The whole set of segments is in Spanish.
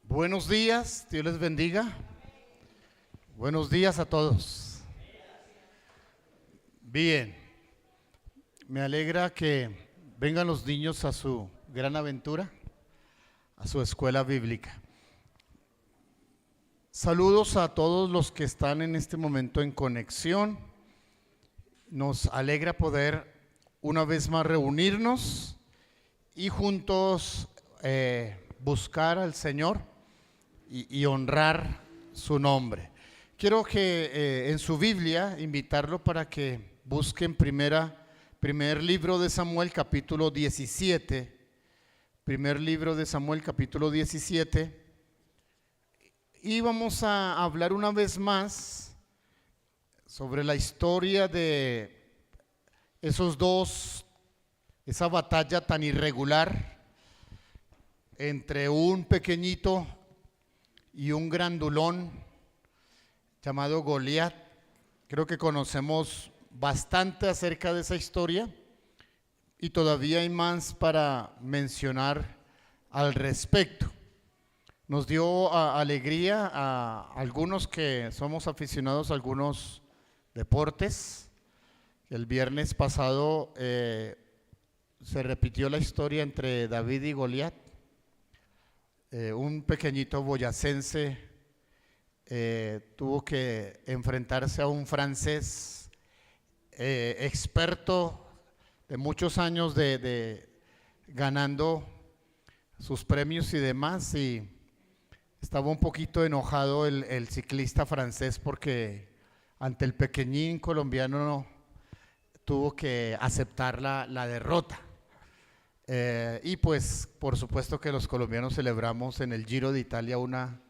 Buenos días, Dios les bendiga. Buenos días a todos. Bien, me alegra que vengan los niños a su gran aventura, a su escuela bíblica. Saludos a todos los que están en este momento en conexión. Nos alegra poder una vez más reunirnos y juntos buscar al Señor y honrar su nombre. Quiero que en su Biblia invitarlo para que busquen primer libro de Samuel capítulo 17, primer libro de Samuel capítulo 17, y vamos a hablar una vez más sobre la historia de esa batalla tan irregular entre un pequeñito y un grandulón llamado Goliat. Creo que conocemos bastante acerca de esa historia y todavía hay más para mencionar al respecto. Nos dio alegría a algunos que somos aficionados a algunos deportes. El viernes pasado se repitió la historia entre David y Goliat. Un pequeñito boyacense tuvo que enfrentarse a un francés experto de muchos años de ganando sus premios y demás, y estaba un poquito enojado el ciclista francés porque ante el pequeñín colombiano tuvo que aceptar la derrota. Y pues por supuesto que los colombianos celebramos en el Giro de Italia una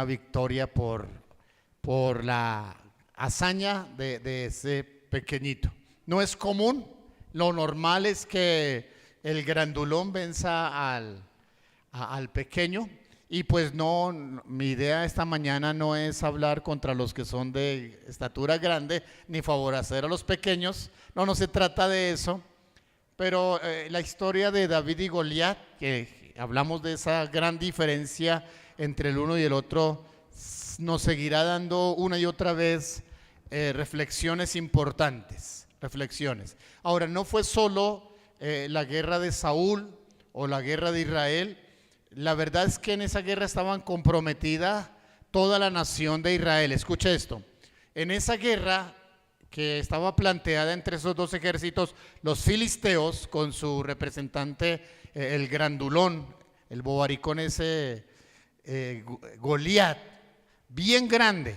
victoria por la hazaña de ese pequeñito. No es común, lo normal es que el grandulón venza al pequeño. Y pues no, mi idea esta mañana no es hablar contra los que son de estatura grande ni favorecer a los pequeños, no se trata de eso. Pero la historia de David y Goliat, que hablamos de esa gran diferencia entre el uno y el otro, nos seguirá dando una y otra vez reflexiones importantes, reflexiones. Ahora, no fue solo la guerra de Saúl o la guerra de Israel. La verdad es que en esa guerra estaban comprometida toda la nación de Israel. Escuche esto, en esa guerra que estaba planteada entre esos dos ejércitos, los filisteos con su representante, el grandulón, el bobaricón ese, Goliat, bien grande,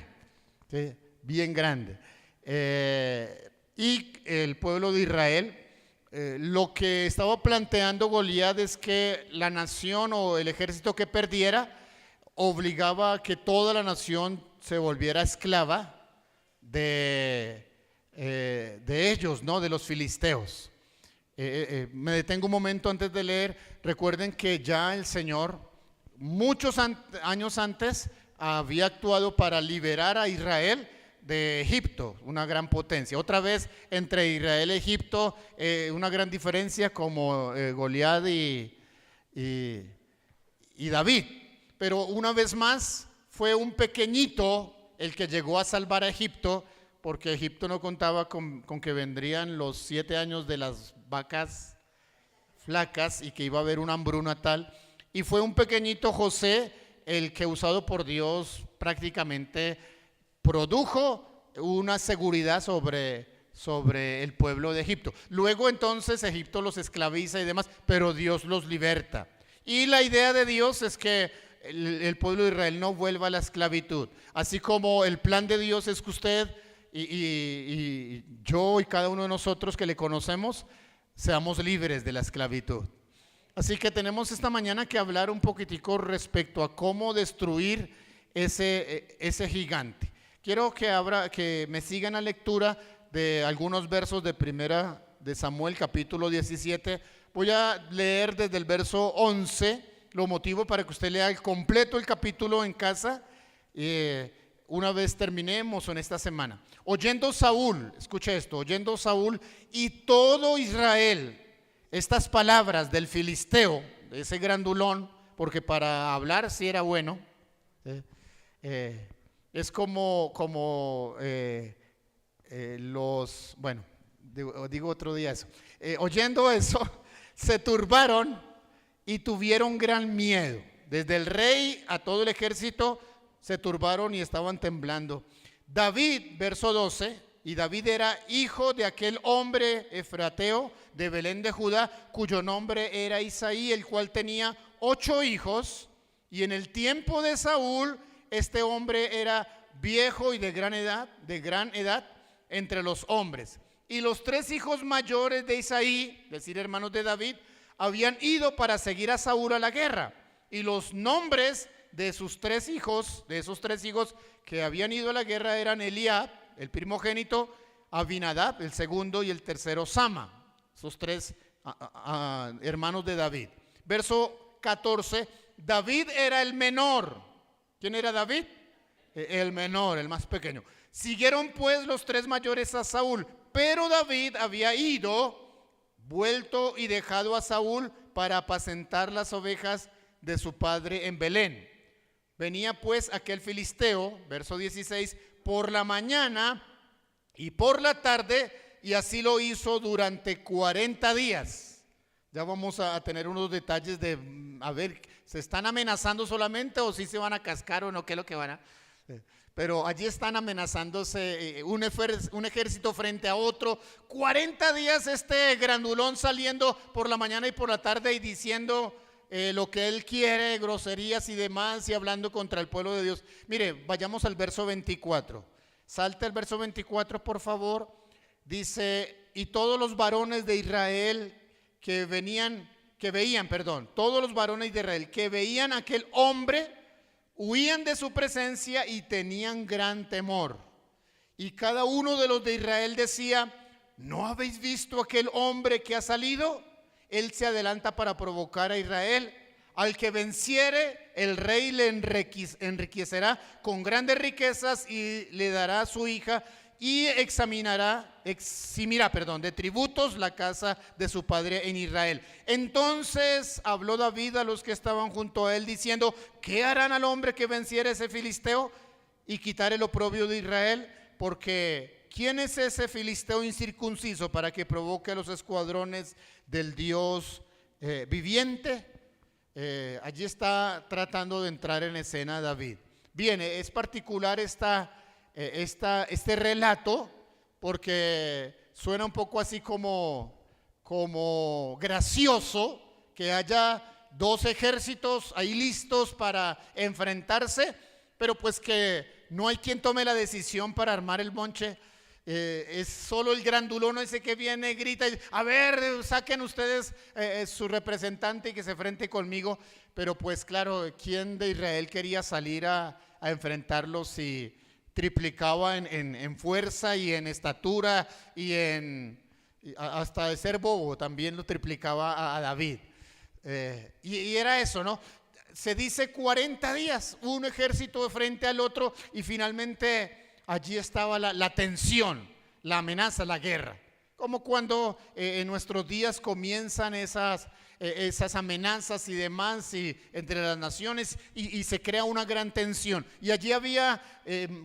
¿sí? Bien grande, y el pueblo de Israel. Lo que estaba planteando Goliat es que la nación o el ejército que perdiera obligaba a que toda la nación se volviera esclava de ellos, ¿no? De los filisteos. Me detengo un momento antes de leer. Recuerden que ya el Señor muchos años antes había actuado para liberar a Israel de Egipto, una gran potencia. Otra vez entre Israel y Egipto, una gran diferencia como Goliat y David. Pero una vez más fue un pequeñito el que llegó a salvar a Egipto, porque Egipto no contaba con que vendrían los 7 años de las vacas flacas y que iba a haber una hambruna tal. Y fue un pequeñito José el que, usado por Dios, prácticamente produjo una seguridad sobre el pueblo de Egipto. Luego entonces Egipto los esclaviza y demás, pero Dios los liberta. Y la idea de Dios es que el pueblo de Israel no vuelva a la esclavitud. Así como el plan de Dios es que usted y yo y cada uno de nosotros que le conocemos seamos libres de la esclavitud. Así que tenemos esta mañana que hablar un poquitico respecto a cómo destruir ese gigante. Quiero que me sigan la lectura de algunos versos de primera de Samuel capítulo 17. Voy a leer desde el verso 11, lo motivo para que usted lea el completo el capítulo en casa una vez terminemos en esta semana. Oyendo Saúl, escuche esto, oyendo Saúl y todo Israel estas palabras del filisteo, de ese grandulón, porque para hablar sí era bueno. ¿Sí? Es como bueno, digo otro día eso. Oyendo eso, se turbaron y tuvieron gran miedo. Desde el rey a todo el ejército se turbaron y estaban temblando. David, verso 12, y David era hijo de aquel hombre efrateo de Belén de Judá, cuyo nombre era Isaí, el cual tenía 8 hijos, y en el tiempo de Saúl, este hombre era viejo y de gran edad entre los hombres. Y los 3 hijos mayores de Isaí, es decir, hermanos de David, habían ido para seguir a Saúl a la guerra. Y los nombres de esos 3 hijos que habían ido a la guerra eran Eliab, el primogénito, Abinadab, el segundo, y el tercero Sama. Esos 3 hermanos de David. Verso 14, David era el menor. ¿Quién era David? El menor, el más pequeño. Siguieron pues los 3 mayores a Saúl, pero David había vuelto y dejado a Saúl para apacentar las ovejas de su padre en Belén. Venía pues aquel filisteo, verso 16, por la mañana y por la tarde, y así lo hizo durante 40 días. Ya vamos a tener unos detalles de, a ver, ¿se están amenazando solamente o si se van a cascar o no? ¿Qué es lo que van a...? Pero allí están amenazándose un ejército frente a otro. 40 días este grandulón saliendo por la mañana y por la tarde y diciendo lo que él quiere, groserías y demás, y hablando contra el pueblo de Dios. Mire, vayamos al verso 24. Salte al verso 24, por favor. Dice, y todos los varones de Israel todos los varones de Israel que veían a aquel hombre, huían de su presencia y tenían gran temor. Y cada uno de los de Israel decía, ¿no habéis visto aquel hombre que ha salido? Él se adelanta para provocar a Israel. Al que venciere, el rey le enriquecerá con grandes riquezas y le dará a su hija y eximirá de tributos la casa de su padre en Israel. Entonces habló David a los que estaban junto a él diciendo, ¿qué harán al hombre que venciere ese filisteo y quitare el oprobio de Israel? Porque ¿quién es ese filisteo incircunciso para que provoque a los escuadrones del Dios viviente? Allí está tratando de entrar en escena David. Bien, es particular este relato porque suena un poco así como gracioso que haya 2 ejércitos ahí listos para enfrentarse, pero pues que no hay quien tome la decisión para armar el bonche. Es solo el grandulón ese que viene, grita, a ver, saquen ustedes su representante y que se enfrente conmigo. Pero pues claro, ¿quién de Israel quería salir a enfrentarlos si triplicaba en fuerza y en estatura y hasta de ser bobo también lo triplicaba a David? Y era eso, ¿no? Se dice 40 días, un ejército de frente al otro, y finalmente allí estaba la tensión, la amenaza, la guerra. Como cuando en nuestros días comienzan esas amenazas y demás entre las naciones y se crea una gran tensión. Y allí había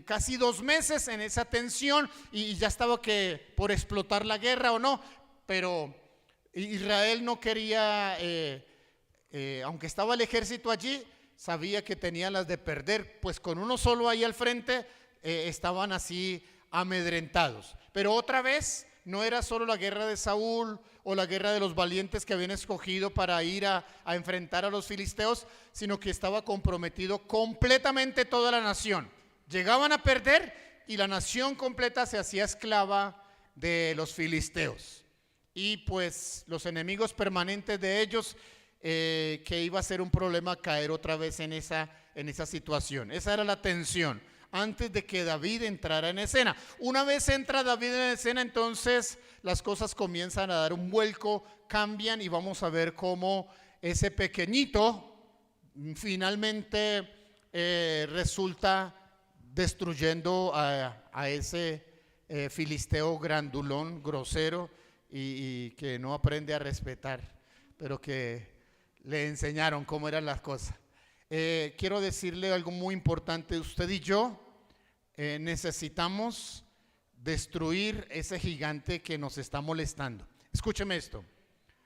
casi 2 meses en esa tensión y ya estaba que por explotar la guerra o no. Pero Israel no quería, aunque estaba el ejército allí, sabía que tenía las de perder, pues con uno solo ahí al frente estaban así amedrentados. Pero otra vez no era solo la guerra de Saúl o la guerra de los valientes que habían escogido para ir a enfrentar a los filisteos, sino que estaba comprometido completamente toda la nación. Llegaban a perder y la nación completa se hacía esclava de los filisteos. Y pues los enemigos permanentes de ellos, que iba a ser un problema caer otra vez en esa situación. Esa era la tensión antes de que David entrara en escena. Una vez entra David en escena, entonces las cosas comienzan a dar un vuelco, cambian y vamos a ver cómo ese pequeñito finalmente resulta destruyendo a ese filisteo grandulón, grosero y que no aprende a respetar, pero que le enseñaron cómo eran las cosas. Quiero decirle algo muy importante. Usted y yo necesitamos destruir ese gigante que nos está molestando. Escúcheme esto.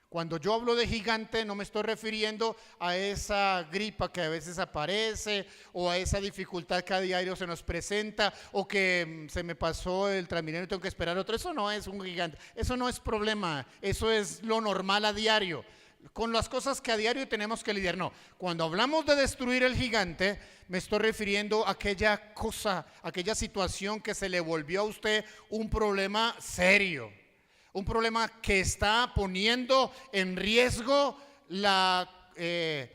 Cuando yo hablo de gigante, no me estoy refiriendo a esa gripa que a veces aparece, o a esa dificultad que a diario se nos presenta, o que se me pasó el Transmilenio y tengo que esperar otro. Eso no es un gigante, eso no es problema, eso es lo normal a diario, con las cosas que a diario tenemos que lidiar. No, cuando hablamos de destruir el gigante, me estoy refiriendo a aquella cosa, aquella situación que se le volvió a usted un problema serio. Un problema que está poniendo en riesgo el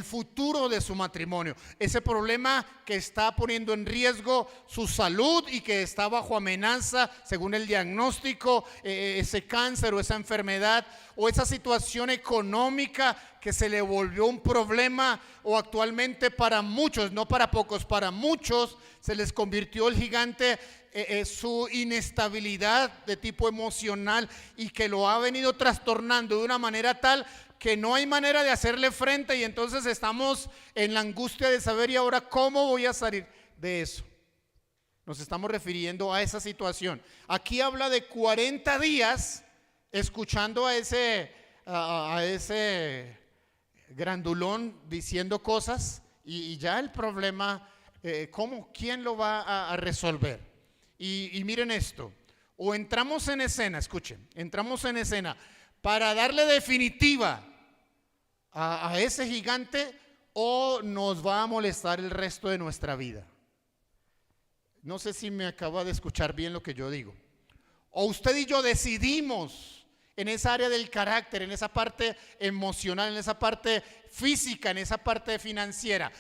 futuro de su matrimonio. Ese problema que está poniendo en riesgo su salud y que está bajo amenaza según el diagnóstico, ese cáncer o esa enfermedad, o esa situación económica que se le volvió un problema, o actualmente para muchos, no para pocos, para muchos se les convirtió el gigante su inestabilidad de tipo emocional, y que lo ha venido trastornando de una manera tal que no hay manera de hacerle frente, y entonces estamos en la angustia de saber, ¿y ahora cómo voy a salir de eso? Nos estamos refiriendo a esa situación. Aquí habla de 40 días escuchando a ese grandulón diciendo cosas, y ya el problema, ¿quién lo va a resolver? Y miren esto, o entramos en escena, escuchen, entramos en escena para darle definitiva a ese gigante, o nos va a molestar el resto de nuestra vida. No sé si me acaba de escuchar bien lo que yo digo. O usted y yo decidimos en esa área del carácter, en esa parte emocional, en esa parte física, en esa parte financiera,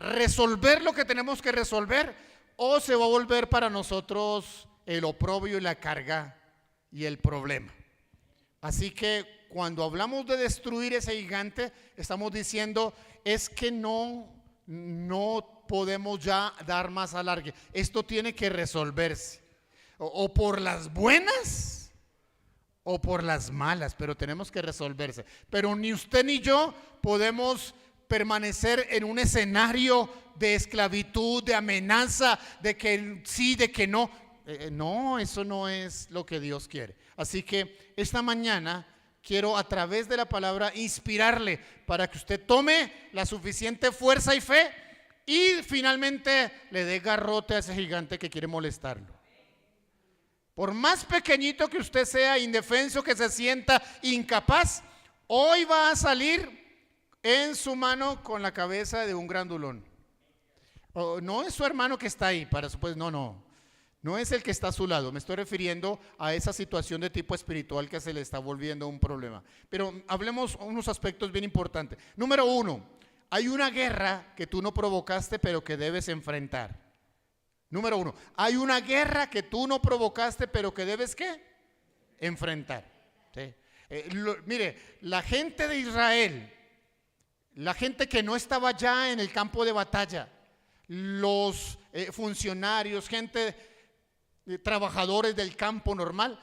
resolver lo que tenemos que resolver, o se va a volver para nosotros el oprobio y la carga y el problema. Así que cuando hablamos de destruir ese gigante, estamos diciendo es que no podemos ya dar más alargue. Esto tiene que resolverse, o por las buenas o por las malas, pero tenemos que resolverse. Pero ni usted ni yo podemos permanecer en un escenario de esclavitud, de amenaza, de que sí, de que no. No, eso no es lo que Dios quiere. Así que esta mañana quiero, a través de la palabra, inspirarle para que usted tome la suficiente fuerza y fe, y finalmente le dé garrote a ese gigante que quiere molestarlo. Por más pequeñito que usted sea, indefenso, que se sienta incapaz, hoy va a salir en su mano con la cabeza de un grandulón. No es su hermano que está ahí, para supuesto, no es el que está a su lado. Me estoy refiriendo a esa situación de tipo espiritual que se le está volviendo un problema. Pero hablemos unos aspectos bien importantes. Número uno, hay una guerra que tú no provocaste, pero que debes enfrentar. Número uno, hay una guerra que tú no provocaste, pero que debes ¿qué? Enfrentar. ¿Sí? Mire, la gente de Israel, la gente que no estaba ya en el campo de batalla, los funcionarios, trabajadores del campo normal,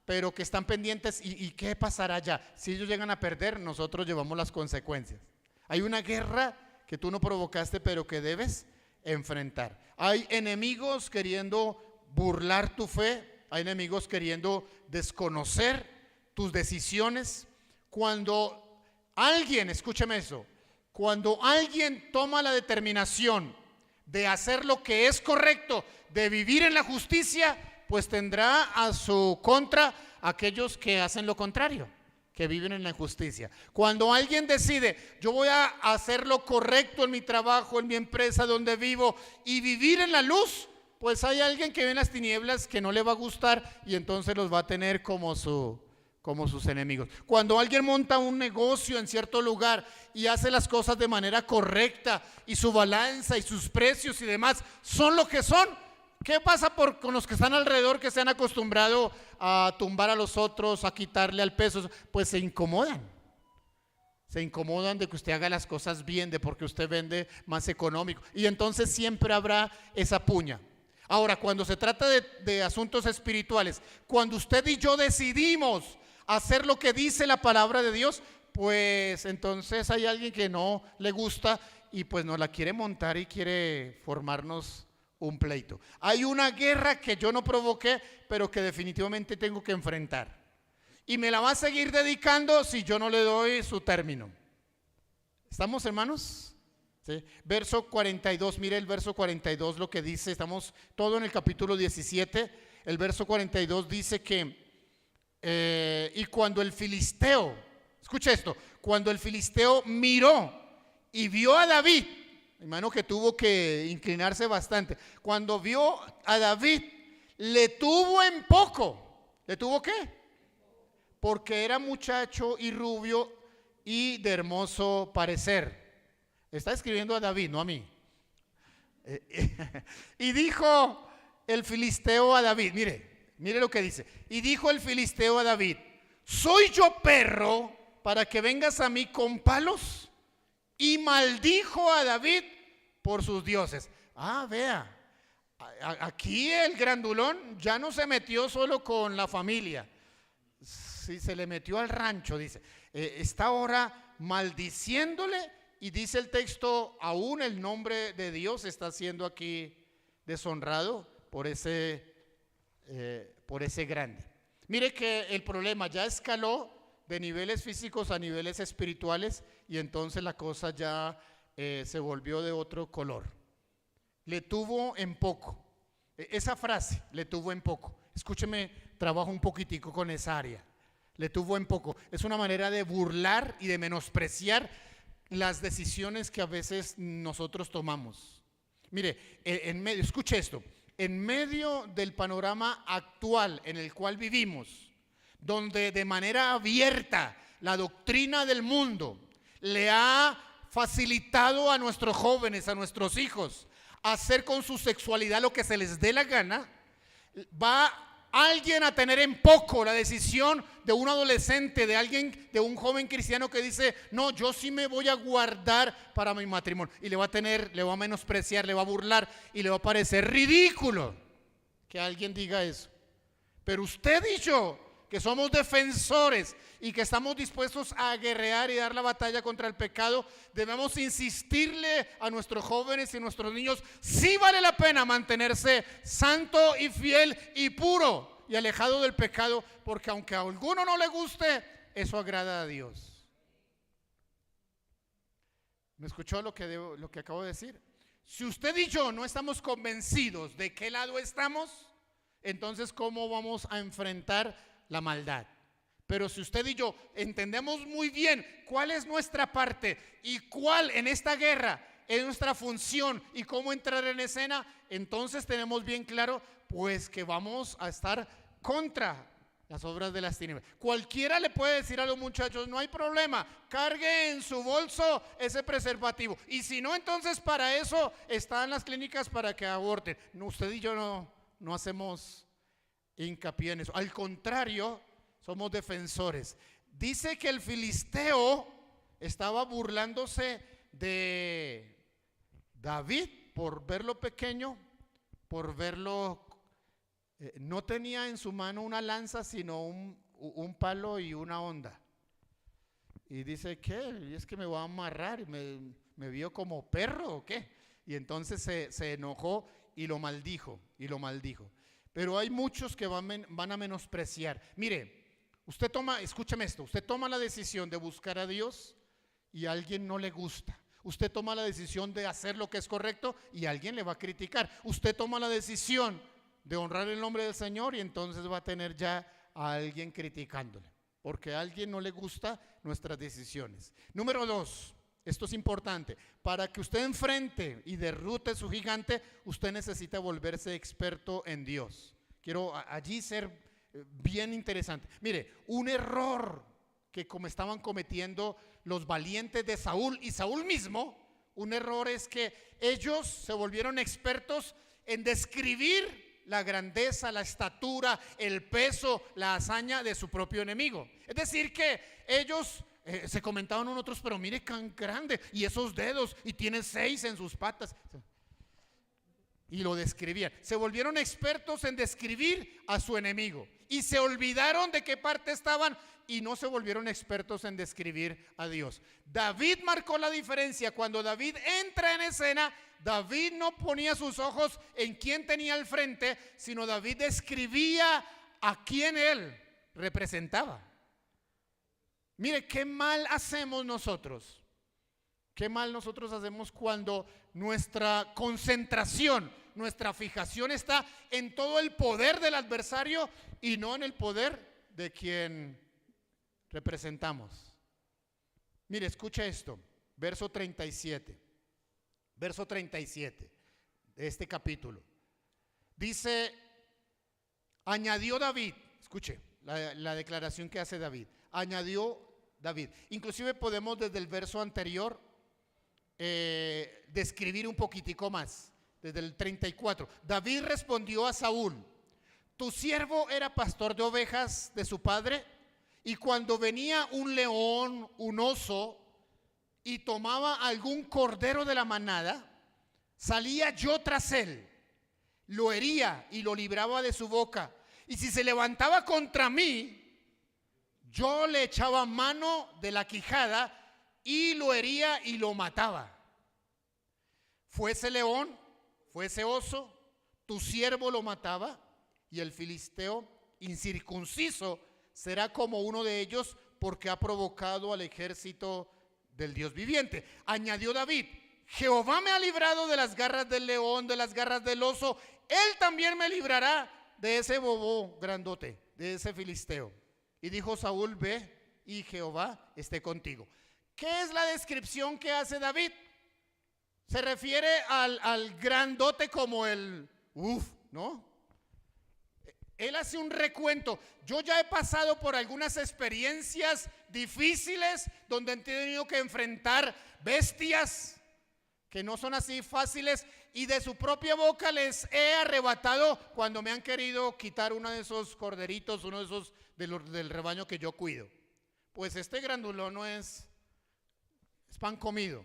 pero que están pendientes, ¿y qué pasará allá? Si ellos llegan a perder, nosotros llevamos las consecuencias. Hay una guerra que tú no provocaste, pero que debes enfrentar. Hay enemigos queriendo burlar tu fe, hay enemigos queriendo desconocer tus decisiones. Cuando alguien, escúcheme eso, cuando alguien toma la determinación de hacer lo que es correcto, de vivir en la justicia, pues tendrá a su contra aquellos que hacen lo contrario, que viven en la injusticia. Cuando alguien decide, yo voy a hacer lo correcto en mi trabajo, en mi empresa donde vivo, y vivir en la luz, pues hay alguien que ve en las tinieblas que no le va a gustar, y entonces los va a tener como sus enemigos. Cuando alguien monta un negocio en cierto lugar y hace las cosas de manera correcta, y su balanza y sus precios y demás son lo que son, ¿qué pasa con los que están alrededor, que se han acostumbrado a tumbar a los otros, a quitarle al peso? Pues se incomodan de que usted haga las cosas bien, de porque usted vende más económico, y entonces siempre habrá esa puña. Ahora, cuando se trata de asuntos espirituales, cuando usted y yo decidimos hacer lo que dice la palabra de Dios, pues entonces hay alguien que no le gusta y pues nos la quiere montar y quiere formarnos un pleito. Hay una guerra que yo no provoqué, pero que definitivamente tengo que enfrentar. Y me la va a seguir dedicando si yo no le doy su término. ¿Estamos, hermanos? ¿Sí? Verso 42, mire el verso 42 lo que dice, estamos todo en el capítulo 17, el verso 42 dice que, y cuando el filisteo, escucha esto, cuando el filisteo miró y vio a David, hermano, que tuvo que inclinarse bastante, cuando vio a David, le tuvo en poco. ¿Le tuvo qué? Porque era muchacho y rubio y de hermoso parecer. Está escribiendo a David, no a mí. Y dijo el filisteo a David, mire lo que dice. Y dijo el filisteo a David: ¿soy yo perro para que vengas a mí con palos? Y maldijo a David por sus dioses. Vea, aquí el grandulón ya no se metió solo con la familia. Sí, se le metió al rancho, dice. Está ahora maldiciéndole. Y dice el texto, aún el nombre de Dios está siendo aquí deshonrado por ese grande. Mire que el problema ya escaló de niveles físicos a niveles espirituales y entonces la cosa ya se volvió de otro color. Le tuvo en poco. Esa frase, le tuvo en poco. Escúcheme, trabajo un poquitico con esa área. Le tuvo en poco. Es una manera de burlar y de menospreciar las decisiones que a veces nosotros tomamos. Mire, escuche esto, en medio del panorama actual en el cual vivimos, donde de manera abierta la doctrina del mundo le ha facilitado a nuestros jóvenes, a nuestros hijos, hacer con su sexualidad lo que se les dé la gana, va alguien a tener en poco la decisión de un adolescente, de un joven cristiano que dice: no, yo sí me voy a guardar para mi matrimonio, y le va a menospreciar, le va a burlar y le va a parecer ridículo que alguien diga eso. Pero usted y yo, que somos defensores y que estamos dispuestos a guerrear y dar la batalla contra el pecado, debemos insistirle a nuestros jóvenes y nuestros niños: sí vale la pena mantenerse santo y fiel y puro y alejado del pecado, porque aunque a alguno no le guste, eso agrada a Dios. ¿Me escuchó lo que acabo de decir? Si usted y yo no estamos convencidos de qué lado estamos, entonces ¿cómo vamos a enfrentar la maldad? Pero si usted y yo entendemos muy bien cuál es nuestra parte y cuál en esta guerra es nuestra función y cómo entrar en escena, entonces tenemos bien claro pues que vamos a estar contra las obras de las tinieblas. Cualquiera le puede decir a los muchachos: no hay problema, cargue en su bolso ese preservativo, y si no, entonces para eso están las clínicas para que aborten. No, usted y yo no hacemos hincapié en eso, al contrario, somos defensores. Dice que el filisteo estaba burlándose de David por verlo pequeño, por verlo, no tenía en su mano una lanza, sino un palo y una honda. Y dice: ¿qué? ¿Y es que me va a amarrar? ¿Me vio como perro o qué? Y entonces se enojó y lo maldijo, Pero hay muchos que van a menospreciar. Mire, escúcheme esto, usted toma la decisión de buscar a Dios y a alguien no le gusta. Usted toma la decisión de hacer lo que es correcto y alguien le va a criticar. Usted toma la decisión de honrar el nombre del Señor y entonces va a tener ya a alguien criticándole, porque a alguien no le gusta nuestras decisiones. Número 2, esto es importante: para que usted enfrente y derrote su gigante, usted necesita volverse experto en Dios. Quiero allí ser bien interesante. Mire, un error que como estaban cometiendo los valientes de Saúl y Saúl mismo, un error es que ellos se volvieron expertos en describir la grandeza, la estatura, el peso, la hazaña de su propio enemigo. Es decir, que ellos se comentaban unos otros: pero mire tan grande, y esos dedos, y tiene 6 en sus patas. Y lo describían. Se volvieron expertos en describir a su enemigo y se olvidaron de qué parte estaban y no se volvieron expertos en describir a Dios. David marcó la diferencia. Cuando David entra en escena, David no ponía sus ojos en quién tenía al frente, sino David describía a quién él representaba. Mire, qué mal hacemos nosotros. Qué mal nosotros hacemos cuando nuestra concentración, nuestra fijación está en todo el poder del adversario y no en el poder de quien representamos. Mire, escucha esto, verso 37 de este capítulo. Dice, añadió David, escuche la declaración que hace David, añadió David. Inclusive podemos desde el verso anterior describir un poquitico más, desde el 34. David respondió a Saúl, tu siervo era pastor de ovejas de su padre, y cuando venía un león, un oso, y tomaba algún cordero de la manada, salía yo tras él, lo hería y lo libraba de su boca, y si se levantaba contra mí, yo le echaba mano de la quijada y lo hería y lo mataba. Fuese león, fuese oso, tu siervo lo mataba, y el filisteo incircunciso será como uno de ellos, porque ha provocado al ejército del Dios viviente. Añadió David, Jehová me ha librado de las garras del león, de las garras del oso, él también me librará de ese bobo grandote, de ese filisteo. Y dijo Saúl, ve y Jehová esté contigo. ¿Qué es la descripción que hace David? Se refiere al grandote como el ¿no? Él hace un recuento. Yo ya he pasado por algunas experiencias difíciles donde he tenido que enfrentar bestias que no son así fáciles, y de su propia boca les he arrebatado cuando me han querido quitar uno de esos corderitos, uno de esos del rebaño que yo cuido. Pues este grandulón no es pan comido.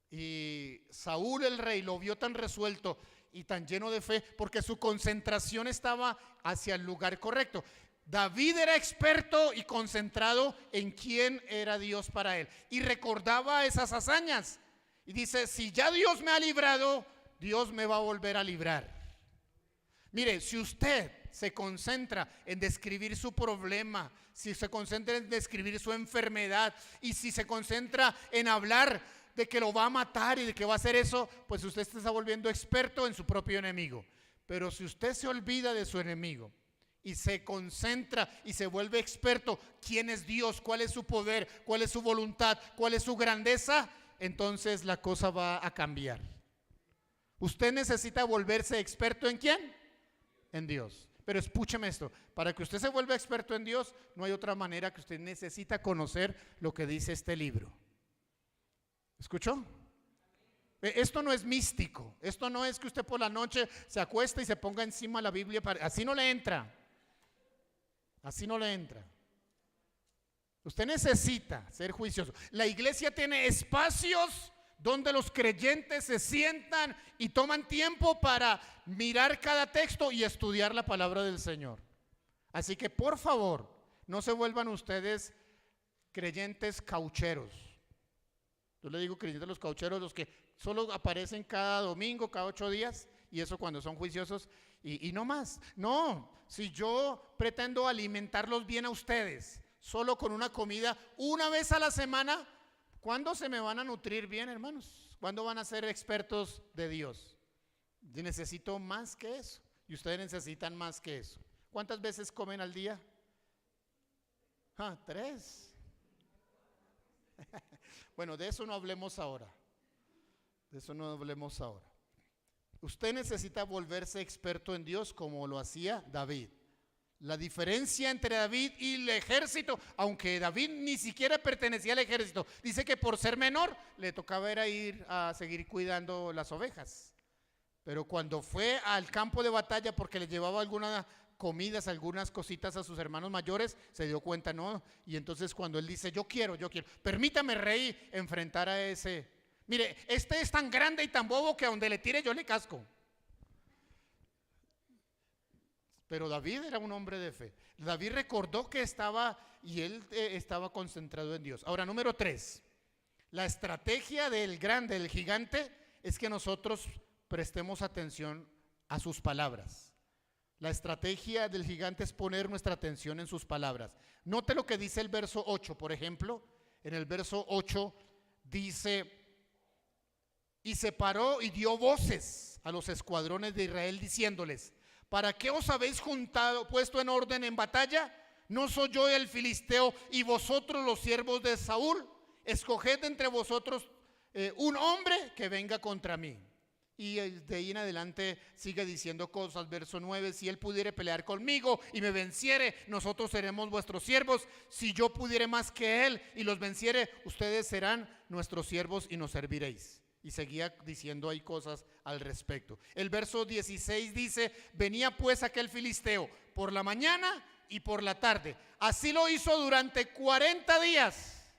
Y Saúl el rey lo vio tan resuelto y tan lleno de fe, porque su concentración estaba hacia el lugar correcto. David era experto y concentrado en quién era Dios para él, y recordaba esas hazañas, y dice, si ya Dios me ha librado, Dios me va a volver a librar. Mire, si usted se concentra en describir su problema, si se concentra en describir su enfermedad, y si se concentra en hablar de que lo va a matar y de que va a hacer eso, pues usted se está volviendo experto en su propio enemigo. Pero si usted se olvida de su enemigo y se concentra y se vuelve experto, quién es Dios, cuál es su poder, cuál es su voluntad, cuál es su grandeza, entonces la cosa va a cambiar. Usted necesita volverse experto ¿en quién? En Dios. Pero escúcheme esto, para que usted se vuelva experto en Dios, no hay otra manera, que usted necesita conocer lo que dice este libro. ¿Escuchó? Esto no es místico. Esto no es que usted por la noche se acuesta y se ponga encima la Biblia. Así no le entra. Así no le entra. Usted necesita ser juicioso. La iglesia tiene espacios donde los creyentes se sientan y toman tiempo para mirar cada texto y estudiar la palabra del Señor. Así que por favor, no se vuelvan ustedes creyentes caucheros. Yo le digo creyentes los caucheros, los que solo aparecen cada domingo, cada 8 días, y eso cuando son juiciosos, y no más. No, si yo pretendo alimentarlos bien a ustedes, solo con una comida una vez a la semana, ¿cuándo se me van a nutrir bien, hermanos? ¿Cuándo van a ser expertos de Dios? Yo necesito más que eso, y ustedes necesitan más que eso. ¿Cuántas veces comen al día? 3. Bueno, de eso no hablemos ahora. De eso no hablemos ahora. Usted necesita volverse experto en Dios como lo hacía David. La diferencia entre David y el ejército, aunque David ni siquiera pertenecía al ejército, dice que por ser menor le tocaba era ir a seguir cuidando las ovejas. Pero cuando fue al campo de batalla, porque le llevaba algunas comidas, algunas cositas a sus hermanos mayores, se dio cuenta, no. Y entonces cuando él dice, yo quiero, permítame, rey, enfrentar a ese. Mire, este es tan grande y tan bobo que a donde le tire yo le casco. Pero David era un hombre de fe. David recordó que estaba y él estaba concentrado en Dios. Ahora, número 3. La estrategia del grande, del gigante, es que nosotros prestemos atención a sus palabras. La estrategia del gigante es poner nuestra atención en sus palabras. Note lo que dice el verso 8, por ejemplo. En el verso 8 dice: y se paró y dio voces a los escuadrones de Israel diciéndoles: ¿para qué os habéis juntado, puesto en orden en batalla? ¿No soy yo el filisteo y vosotros los siervos de Saúl? Escoged entre vosotros un hombre que venga contra mí. Y de ahí en adelante sigue diciendo cosas. Verso 9: si él pudiere pelear conmigo y me venciere, nosotros seremos vuestros siervos. Si yo pudiere más que él y los venciere, ustedes serán nuestros siervos y nos serviréis. Y seguía diciendo ahí cosas al respecto. El verso 16 dice: venía pues aquel filisteo por la mañana y por la tarde. Así lo hizo durante 40 días.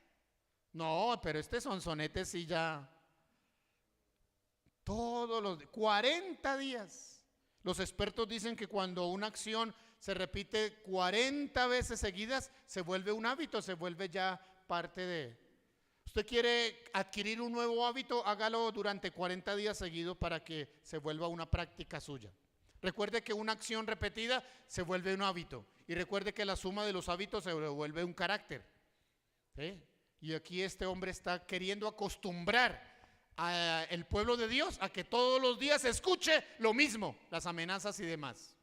No, pero este sonsonete sí ya. Todos los 40 días. Los expertos dicen que cuando una acción se repite 40 veces seguidas, se vuelve un hábito, se vuelve ya parte de. Usted quiere adquirir un nuevo hábito, hágalo durante 40 días seguidos para que se vuelva una práctica suya. Recuerde que una acción repetida se vuelve un hábito. Y recuerde que la suma de los hábitos se vuelve un carácter. ¿Sí? Y aquí este hombre está queriendo acostumbrar al pueblo de Dios a que todos los días escuche lo mismo, las amenazas y demás.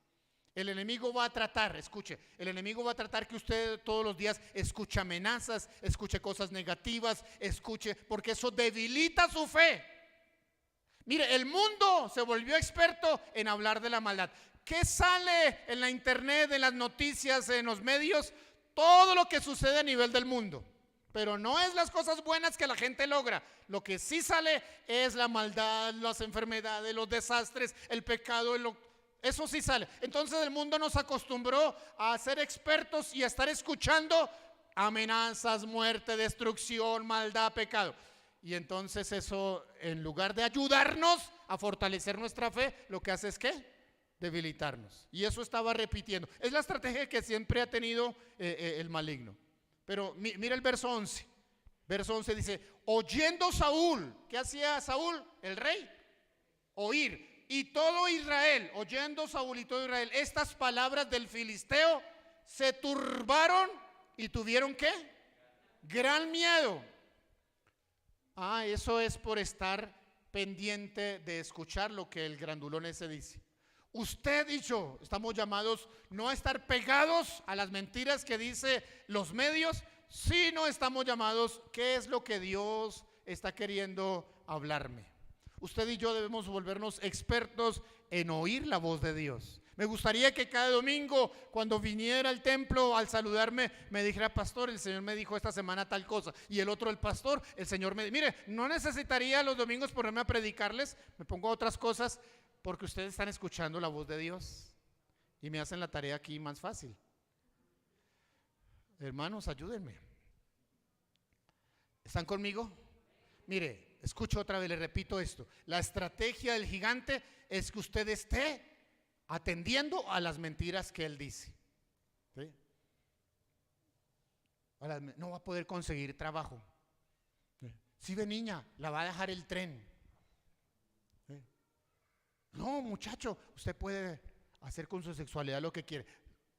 El enemigo va a tratar, escuche, el enemigo va a tratar que usted todos los días escuche amenazas, escuche cosas negativas, escuche, porque eso debilita su fe. Mire, el mundo se volvió experto en hablar de la maldad. ¿Qué sale en la internet, en las noticias, en los medios? Todo lo que sucede a nivel del mundo. Pero no es las cosas buenas que la gente logra. Lo que sí sale es la maldad, las enfermedades, los desastres, el pecado, eso sí sale. Entonces el mundo nos acostumbró a ser expertos y a estar escuchando amenazas, muerte, destrucción, maldad, pecado. Y entonces eso, en lugar de ayudarnos a fortalecer nuestra fe, lo que hace es ¿qué? Debilitarnos. Y eso estaba repitiendo. Es la estrategia que siempre ha tenido el maligno. Pero mira el verso 11. Verso 11 dice: oyendo Saúl. ¿Qué hacía Saúl? El rey. Oír. Y todo Israel, oyendo Saúl y todo Israel estas palabras del filisteo, se turbaron y tuvieron ¿qué? Gran miedo. Eso es por estar pendiente de escuchar lo que el grandulón ese dice. Usted y yo estamos llamados no a estar pegados a las mentiras que dice los medios, sino estamos llamados, ¿qué es lo que Dios está queriendo hablarme? Usted y yo debemos volvernos expertos en oír la voz de Dios. Me gustaría que cada domingo, cuando viniera al templo, al saludarme, me dijera: pastor, el Señor me dijo esta semana tal cosa. Y el otro, el pastor, el Señor me dijo. Mire, no necesitaría los domingos ponerme a predicarles, me pongo a otras cosas, porque ustedes están escuchando la voz de Dios y me hacen la tarea aquí más fácil. Hermanos, ayúdenme. ¿Están conmigo? Mire, escucho otra vez, le repito esto. La estrategia del gigante es que usted esté atendiendo a las mentiras que él dice. ¿Sí? No va a poder conseguir trabajo. Si ve, niña, la va a dejar el tren. ¿Sí? No, muchacho, usted puede hacer con su sexualidad lo que quiere.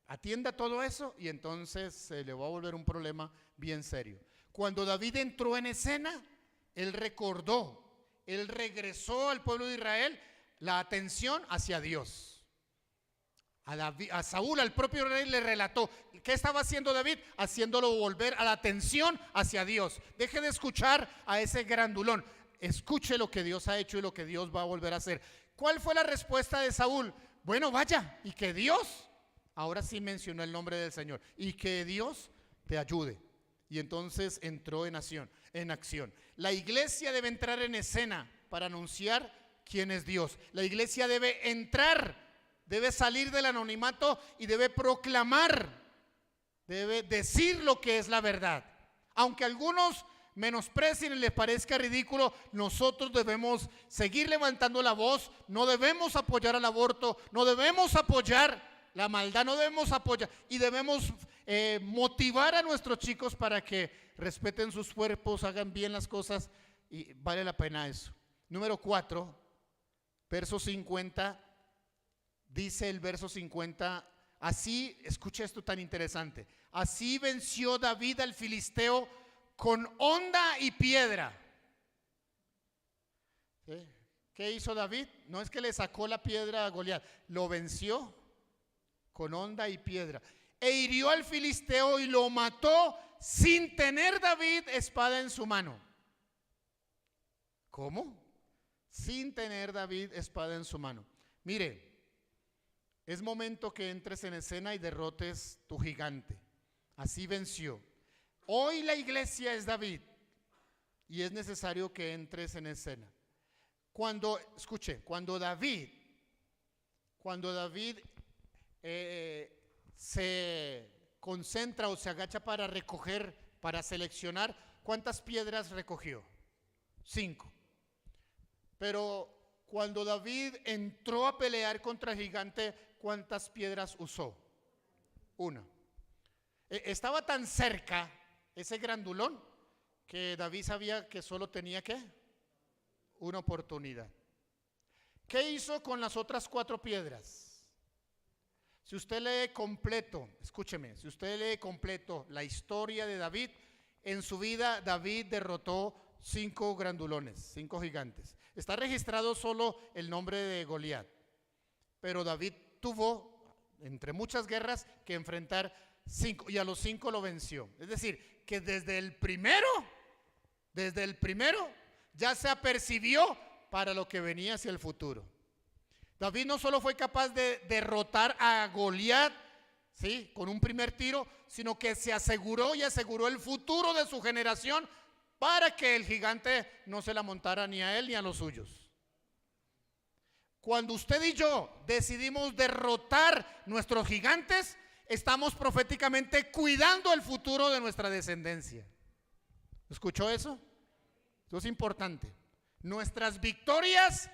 Atienda todo eso y entonces se le va a volver un problema bien serio. Cuando David entró en escena, él recordó, él regresó al pueblo de Israel la atención hacia Dios. A Saúl, al propio rey, le relató. ¿Qué estaba haciendo David? Haciéndolo volver a la atención hacia Dios. Deje de escuchar a ese grandulón. Escuche lo que Dios ha hecho y lo que Dios va a volver a hacer. ¿Cuál fue la respuesta de Saúl? Bueno, vaya, y que Dios, ahora sí mencionó el nombre del Señor, y que Dios te ayude. Y entonces entró en acción. La iglesia debe entrar en escena para anunciar quién es Dios. La iglesia debe entrar, debe salir del anonimato y debe proclamar, debe decir lo que es la verdad. Aunque algunos menosprecien y les parezca ridículo, nosotros debemos seguir levantando la voz. No debemos apoyar al aborto, no debemos apoyar La maldad no debemos apoyar y debemos motivar a nuestros chicos para que respeten sus cuerpos, hagan bien las cosas y vale la pena eso. Número 4, verso 50, dice el verso 50, así, escucha esto tan interesante, así venció David al filisteo con honda y piedra. ¿Sí? ¿Qué hizo David? No es que le sacó la piedra a Goliat, lo venció con honda y piedra. E hirió al filisteo y lo mató sin tener David espada en su mano. ¿Cómo? Sin tener David espada en su mano. Mire, es momento que entres en escena y derrotes tu gigante. Así venció. Hoy la iglesia es David y es necesario que entres en escena. Escuche, cuando David se concentra o se agacha para recoger, para seleccionar, ¿cuántas piedras recogió? 5. Pero cuando David entró a pelear contra el gigante, ¿cuántas piedras usó? 1. Estaba tan cerca ese grandulón que David sabía que solo tenía ¿qué? Una oportunidad. ¿Qué hizo con las otras 4 piedras? Si usted lee completo, escúcheme, si usted lee completo la historia de David, en su vida David derrotó 5 grandulones, 5 gigantes. Está registrado solo el nombre de Goliat, pero David tuvo, entre muchas guerras, que enfrentar 5 y a los 5 lo venció. Es decir, que desde el primero ya se apercibió para lo que venía hacia el futuro. David no solo fue capaz de derrotar a Goliat, ¿sí?, con un primer tiro, sino que se aseguró el futuro de su generación para que el gigante no se la montara ni a él ni a los suyos. Cuando usted y yo decidimos derrotar nuestros gigantes, estamos proféticamente cuidando el futuro de nuestra descendencia. ¿Escuchó eso? Eso es importante. Nuestras victorias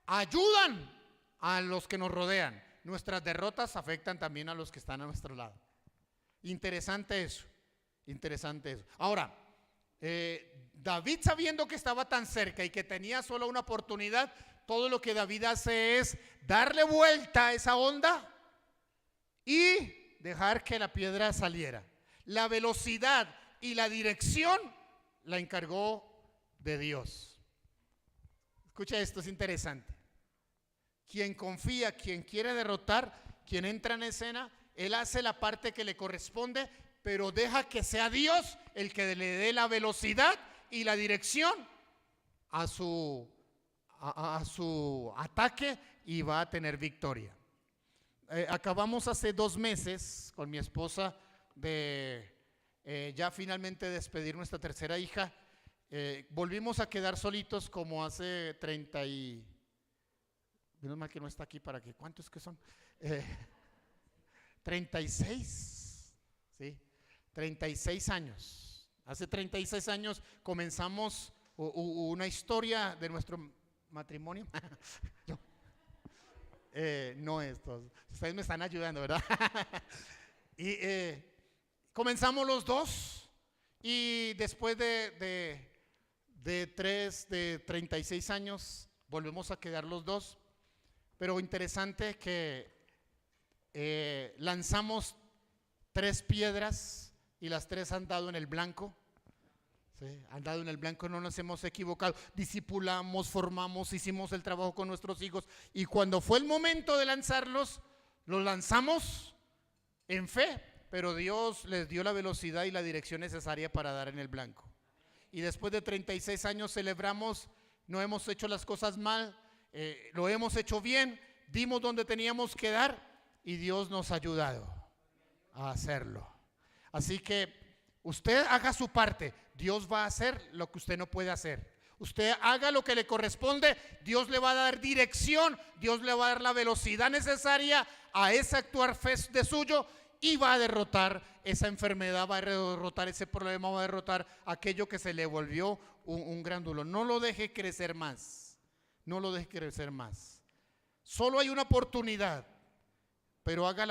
ayudan a los que nos rodean. Nuestras derrotas afectan también a los que están a nuestro lado. Interesante eso. Ahora, David, sabiendo que estaba tan cerca y que tenía solo una oportunidad, todo lo que David hace es darle vuelta a esa onda y dejar que la piedra saliera. La velocidad y la dirección la encargó de Dios. Escucha esto, es interesante. Quien confía, quien quiere derrotar, quien entra en escena, él hace la parte que le corresponde, pero deja que sea Dios el que le dé la velocidad y la dirección a su ataque y va a tener victoria. Acabamos hace 2 meses con mi esposa de ya finalmente despedir nuestra tercera hija. Volvimos a quedar solitos como hace 30 y... Menos mal que no está aquí para que... ¿Cuántos que son? 36, ¿sí? 36 años. Hace 36 años comenzamos una historia de nuestro matrimonio. No estos. Ustedes me están ayudando, ¿verdad? Y comenzamos los dos y después de 36 años volvemos a quedar los dos. Pero interesante que lanzamos 3 piedras y las 3 han dado en el blanco. ¿Sí? Han dado en el blanco, no nos hemos equivocado. Discipulamos, formamos, hicimos el trabajo con nuestros hijos. Y cuando fue el momento de lanzarlos, los lanzamos en fe. Pero Dios les dio la velocidad y la dirección necesaria para dar en el blanco. Y después de 36 años celebramos, no hemos hecho las cosas mal. Lo hemos hecho bien, dimos donde teníamos que dar y Dios nos ha ayudado a hacerlo. Así que usted haga su parte, Dios va a hacer lo que usted no puede hacer. Usted haga lo que le corresponde, Dios le va a dar dirección, Dios le va a dar la velocidad necesaria a ese actuar fe de suyo y va a derrotar esa enfermedad, va a derrotar ese problema, va a derrotar aquello que se le volvió un grándulo. No lo deje crecer más. No lo deje crecer más. Solo hay una oportunidad, pero hágala